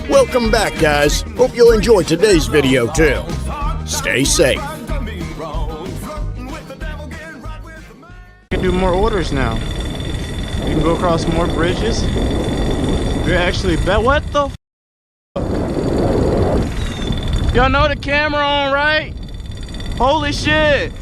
Welcome back, guys. Hope you'll enjoy today's video too. Stay safe. We can do more orders now. We can go across more bridges. We're actually what the f? Y'all know the camera on, right? Holy shit!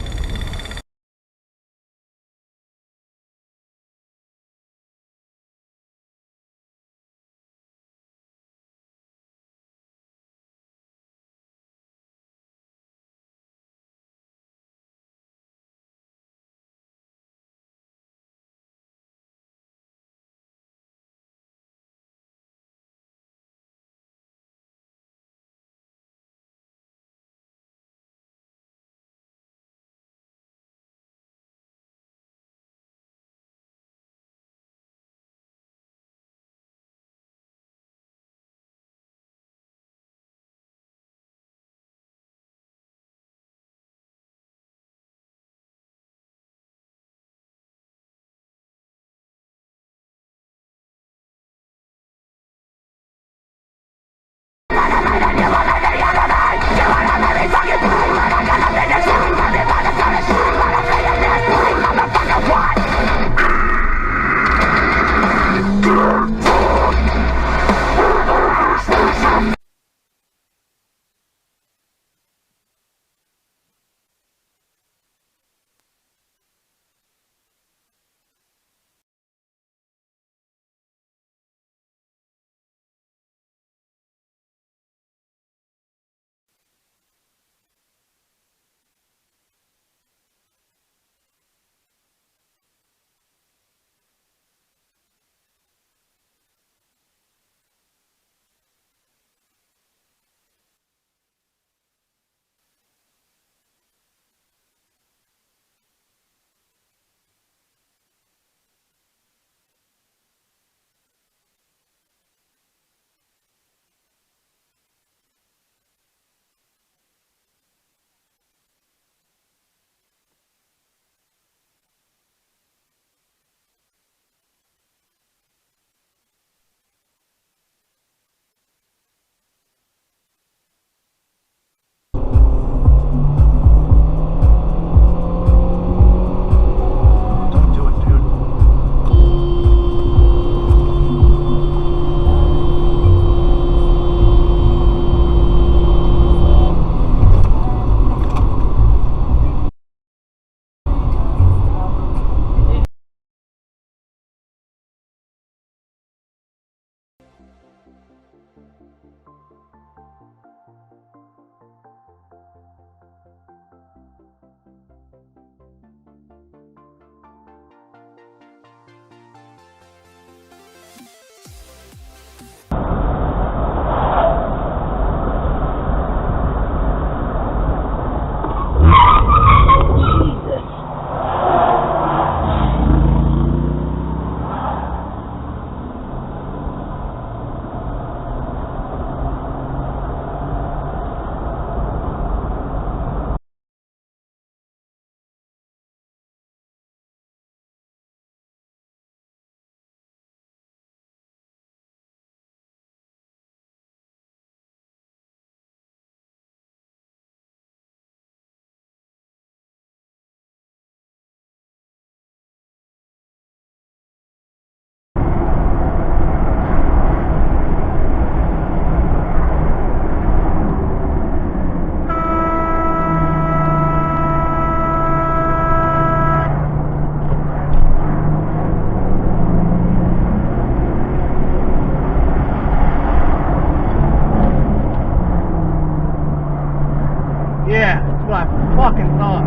Yeah, that's what I fucking thought.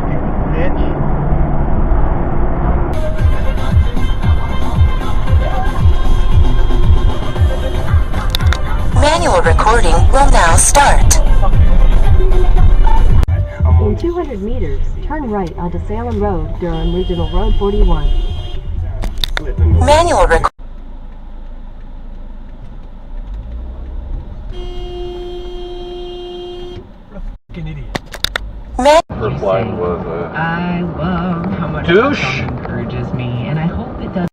Stupid bitch. Manual recording will now start. In 200 meters, turn right onto Salem Road, Durham Regional Road 41. Manual recording. First line was I love how much douche. that song encourages me, and I hope it does.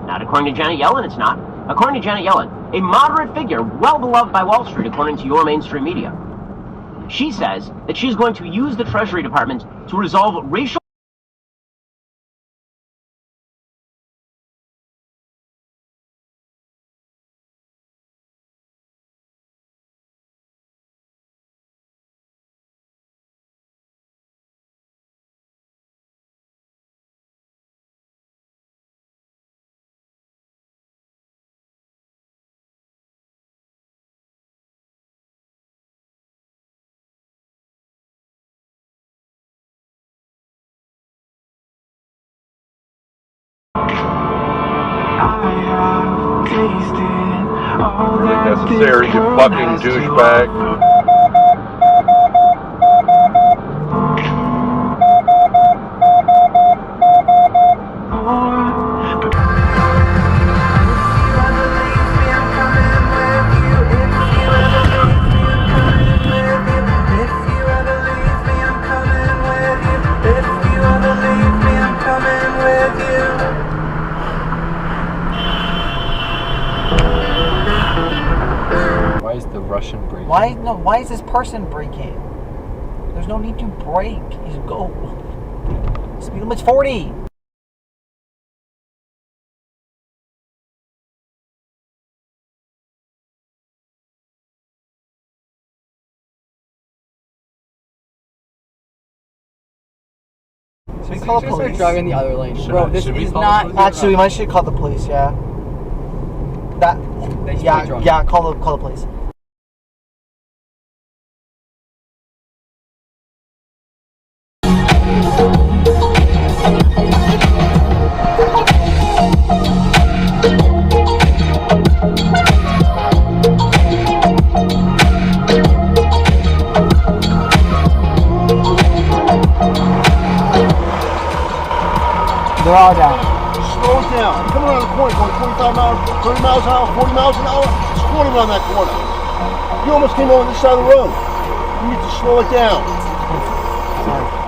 Not according to Janet Yellen, it's not. According to Janet Yellen, a moderate figure, well beloved by Wall Street, according to your mainstream media. She says that she's going to use the Treasury Department to resolve racial... Necessary, you fucking douchebag. Why is this person braking? There's no need to brake. Just go. Speed limit's 40. Should we call the police? Driving the other lane. Bro, this is not. Actually, we might should call the police. Yeah. Yeah. Call the police. They're all down. Slow it down. I'm coming around the corner going 25 miles, 30 miles an hour, 40 miles an hour. It's 20 around that corner. You almost came over this side of the road. You need to slow it down. Sorry.